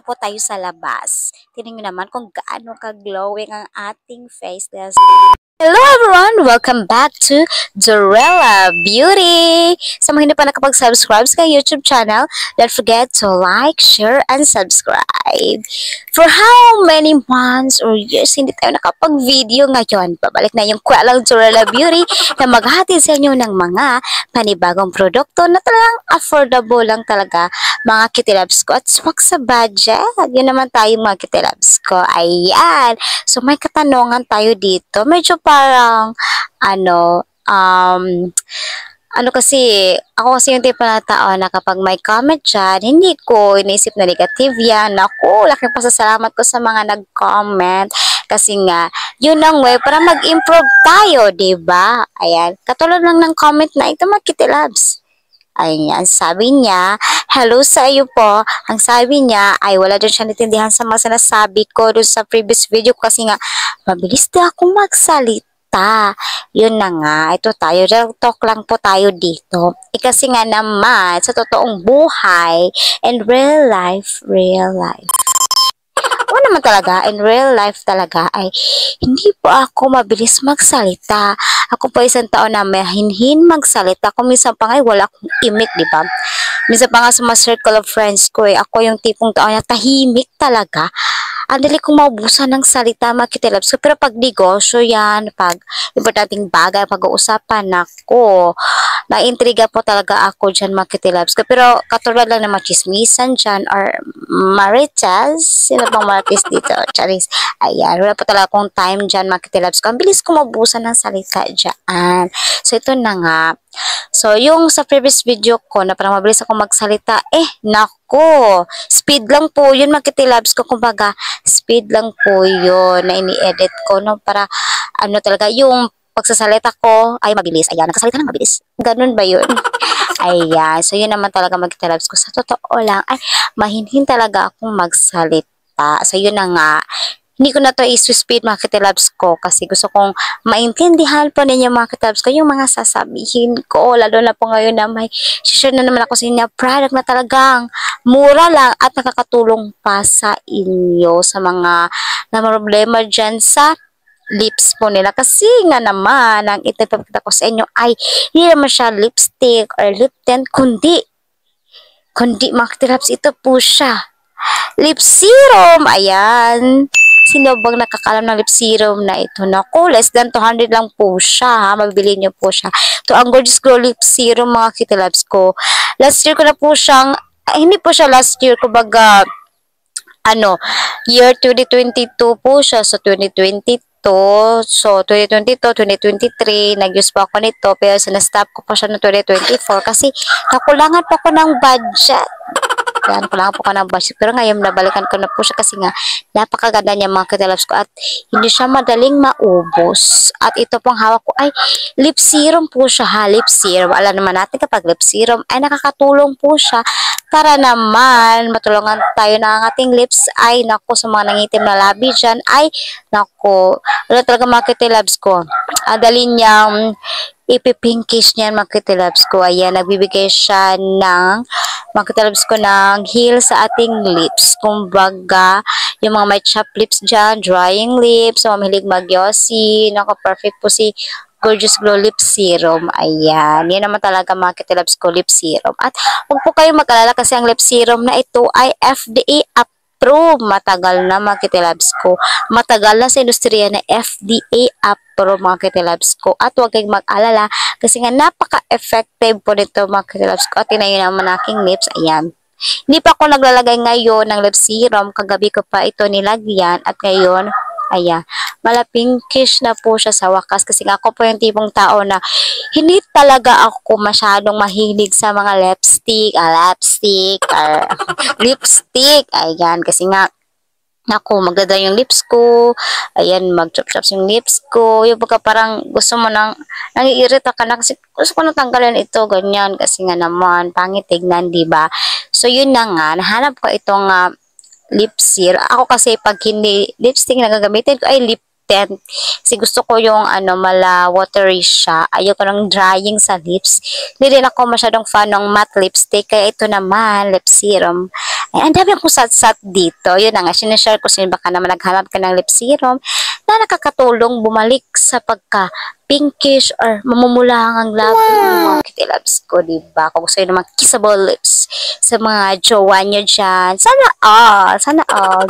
po tayo sa labas. Tingnan nyo naman kung gaano ka-glowing ang ating face. Hello everyone! Welcome back to Dorella Beauty! Sa mga hindi pa nakapag-subscribe sa YouTube channel, don't forget to like, share, and subscribe. For how many months or years hindi tayo nakapag-video ngayon? Babalik na yung kwalang Dorella Beauty na maghatid sa inyo ng mga panibagong produkto na talagang affordable lang talaga mga kitilabs ko at swak sa budget. Yun naman tayo mga kitilabs ko. Ayan! So may katanungan tayo dito. Medyo parang kasi, ako kasi yung tipo na tao na kapag may comment dyan, hindi ko iniisip na negative yan. Naku, laking pasasalamat ko sa mga nag-comment. Kasi nga, yun ang way para mag-improve tayo, diba? Ayan, katulad lang ng comment na ito, mga kitilabs. Ayan, sabi niya, hello sa iyo po. Ang sabi niya ay wala din siya natindihan sa mga sinasabi ko doon sa previous video kasi nga, mabilis na ako magsalita. Yun na nga, ito tayo, real talk lang po tayo dito. Kasi nga naman, sa totoong buhay and real life. O naman talaga, in real life talaga ay hindi po ako mabilis magsalita. Ako po isang tao na mahinhin magsalita. Kung minsan pa nga wala akong imik, di ba? Minsan pa nga sa mga circle of friends ko ako yung tipong tao na tahimik talaga. Ang dali kong maubusan ng salita mga kitilabs ko. Pero pag negosyo yan, pag importanteng bagay, pag-uusapan ako, naintriga po talaga ako dyan mga kitilabs ko. Pero katulad lang na machismisan dyan or maritas, sino bang maritas dito? Charis. Ayan, wala po talaga akong time dyan mga kitilabs ko. Ang bilis ko maubusan ng salita dyan. So ito na nga. So, yung sa previous video ko na parang mabilis ako magsalita, nako, speed lang po yun, mga kitilabs ko. Kumbaga, speed lang po yun na ini-edit ko, no? Para, talaga, yung pagsasalita ko ay mabilis. Ayan, nagsasalita ng mabilis. Ganun ba yun? Ayan, so yun naman talaga, mga kitilabs ko. Sa totoo lang, ay, mahinhin talaga akong magsalita. So, yun na nga. Hindi ko na to i-speed mga kitilabs ko kasi gusto kong maintindihan po ninyo mga kitilabs ko yung mga sasabihin ko. Lalo na po ngayon na may share na naman ako sa inyo product na talagang mura lang at nakakatulong pa sa inyo sa mga na problema dyan sa lips po nila. Kasi nga naman, ang ipapakita ko sa inyo ay hindi naman siya lipstick or lip tint, kundi mga kitilabs, ito po siya. Lip serum, ayan. Sino bang nakakalam ng lip serum na ito? Naku, less than 200 lang po siya, ha? Mabibili niyo po siya. Ito ang Gorgeous Glow Lip Serum, mga kitilabs ko. Last year ko na po siyang, hindi po siya last year, kumbaga, year 2022 po siya. So, 2022, so 2022, 2023, nag-use po ako nito, pero sinastop ko pa siya no 2024 kasi nakulangan pa ako ng budget. Yan, kulangan po ka ng budget. Pero ngayon, nabalikan ko na po siya kasi nga, napakaganda niya mga kitilabs ko at hindi siya madaling maubos. At ito pong hawak ko ay lip serum po siya, ha? Lip serum. Alam naman natin kapag lip serum ay nakakatulong po siya para naman matulungan tayo na ang ating lips ay, naku, sa mga nangitim na labi dyan ay, naku, wala talaga mga kitilabs ko. Dali niyang ipipinkish niyan mga kitilabs ko. Ayan, nagbibigay siya ng mga kitilabs ko ng heal sa ating lips. Kumbaga, yung mga may chapped lips dyan, drying lips, so mahilig mag-yossi, naka-perfect po si Gorgeous Glow Lip Serum. Ayan, yan naman talaga mga kitilabs ko, lip serum. At huwag po kayong mag-alala kasi ang lip serum na ito ay FDA approved. Matagal na mga kitilabs ko. Matagal na sa industriya na FDA approved mga kitilabs ko. At huwag kayong mag-alala kasi nga napaka-effective po nito mga kitilabs ko. At tinayo naman aking lips. Ayan. Hindi pa ako naglalagay ngayon ng lip serum. Kagabi ko pa ito nilagyan. At ngayon, ayan, malapinkish na po siya sa wakas kasi nga ako po yung tipong tao na hindi talaga ako masyadong mahilig sa mga lipstick or lipstick. Ayan, kasi nga ako, magdada yung lips ko. Ayan, mag-chop-chops yung lips ko. Yung pagka parang gusto mo nang nangiirita ka na kasi gusto ko nang tanggalin ito, ganyan. Kasi nga naman, pangit tignan, diba? So, yun na nga. Nahanap ko itong lip serum. Ako kasi pag hindi lipstick na gagamitin ko ay lip tint. Kasi gusto ko yung mala watery siya. Ayoko ng drying sa lips. Hindi rin ako masyadong fan ng matte lipstick. Kaya ito naman, lip serum. Ay, ang dami akong sat-sat dito. Yun na nga, sinishare ko sa inyo. Baka naman naghanap ka ng lip serum na nakakatulong bumalik sa pagka pinkish or mamumulang ang labi ng mga kitty lips ko, diba? Kung gusto nyo naman kissable lips sa mga jowa nyo dyan, sana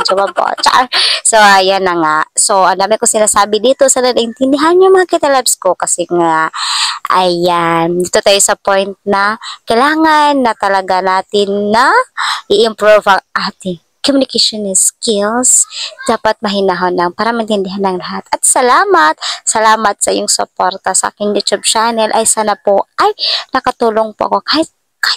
jowa po. Char. So, ayan na nga. So, ang dami ko sinasabi dito, sana naintindihan nyo mga kitty lips ko kasi nga, ayan, dito tayo sa point na kailangan na talaga natin na i-improve ang ating communication skills. Dapat mahinahon lang para maintindihan ng lahat. At salamat sa iyong suporta sa aking YouTube channel. Ay sana po ay nakatulong po ako kahit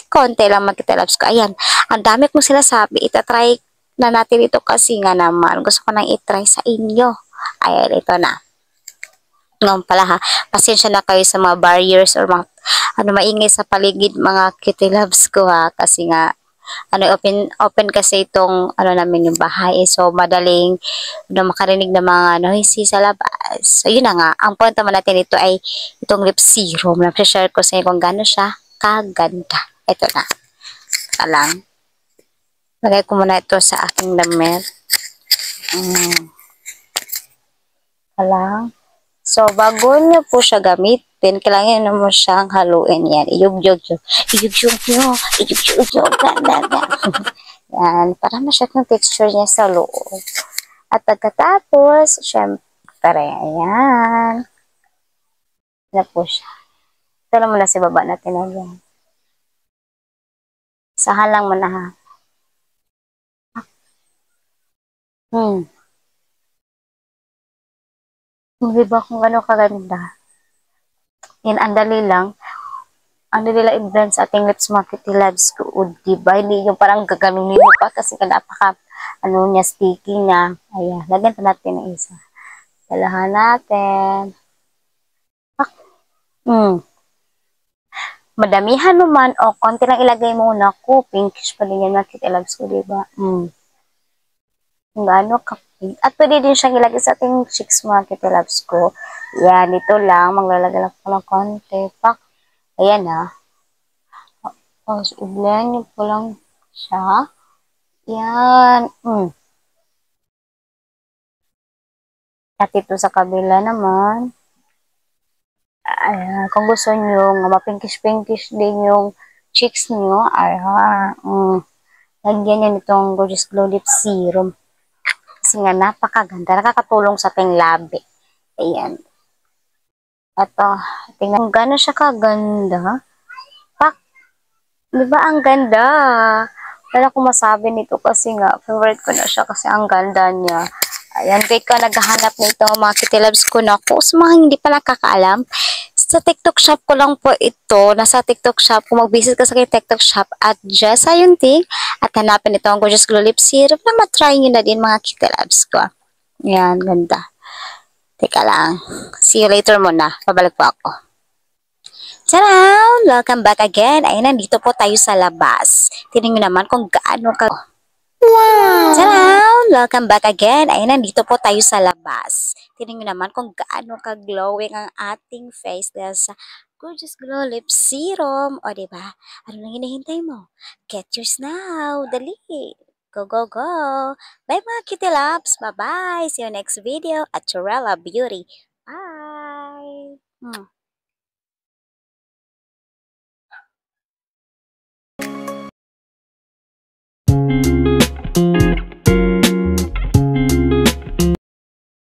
konti lang magkitalabs ko. Ayan, ang dami kong sinasabi. Itatry na natin ito kasi nga naman. Gusto ko nang itry sa inyo. Ayan, ito na. Ngayon pala ha, pasensya na kayo sa mga barriers or mga maingay sa paligid mga kitty loves ko ha, kasi nga open kasi itong namin yung bahay, so madaling makarinig ng mga noisy sa labas. So yun na nga, ang point naman natin ito ay itong lip serum na share ko sa inyo kung gaano siya kaganda. Ito na, lang lagay ko muna ito sa aking damit. Lang. So, bago nyo po siya gamitin, kailangan nyo mo siyang haluin. Yan, iyug-yug-yug. Iyug-yug nyo. Iyug-yug-yug. Yan, para masyad yung texture niya sa loob. At pagkatapos, syempre, ayan. Na po siya. Ito lang muna si baba natin. Ayan. Isahan lang muna ha. Diba kung gano'ng kaganda? Yan, ang dali lang. Ang dali lang i-blend sa ating lips mga kitty loves ko. O, diba? Hindi yung parang gaganunin mo pa kasi napaka, niya, sticky niya. Ayan, lagyan pa natin ng isa. Dalahan natin. Madamihan naman o konti lang ilagay muna ko. Pinkish pa din yan mga kitty loves ko, diba? Gaano ka at pwede din siyang ilagay sa ating cheeks mga kitty loves ko. Yan, dito lang. Maglalagay lang po ng konti. Pak. Ayan ha. Tapos, i-blend nyo po lang siya. Yan. At ito sa kabila naman. Ayan. Kung gusto nyo, mapinkish-pinkish din yung cheeks nyo. Ayan. Lagyan nyo nitong Gorgeous Glow Lip Serum. Kasi nga, napakaganda. Nakakatulong sa ating labi. Ayan. At tingnan kung gano'n siya kaganda. Pak! Diba ang ganda? Wala akong masabi nito kasi nga, favorite ko na siya kasi ang ganda niya. Ayan, kaya ka naghahanap nito mga kitty loves ko na ako. Sa mga hindi pa nakakaalam, sa TikTok shop ko lang po ito. Nasa TikTok shop, kung mag-visit ka sa aking TikTok shop at Just Ayunting at hanapin ito ang Gorgeous Glow Lip Serum na matry nyo na din mga kitty loves ko. Ayan, ganda. Teka lang. See you later muna. Pabalik po ako. Tara! Welcome back again. Ayun, nandito po tayo sa labas. Tingnan nyo naman kung gaano ka... Wow! Tara! Welcome back again. Ayun, nandito po tayo sa labas. Tingnan nyo naman kung gaano ka-glowing ang ating face dahil sa Gorgeous Glow Lip Serum. O, diba? Ano nang hinihintay mo? Get yours now. Dali! Go, go, go! Bye mga kitty loves! Bye-bye! See you next video at Churella Beauty. Bye!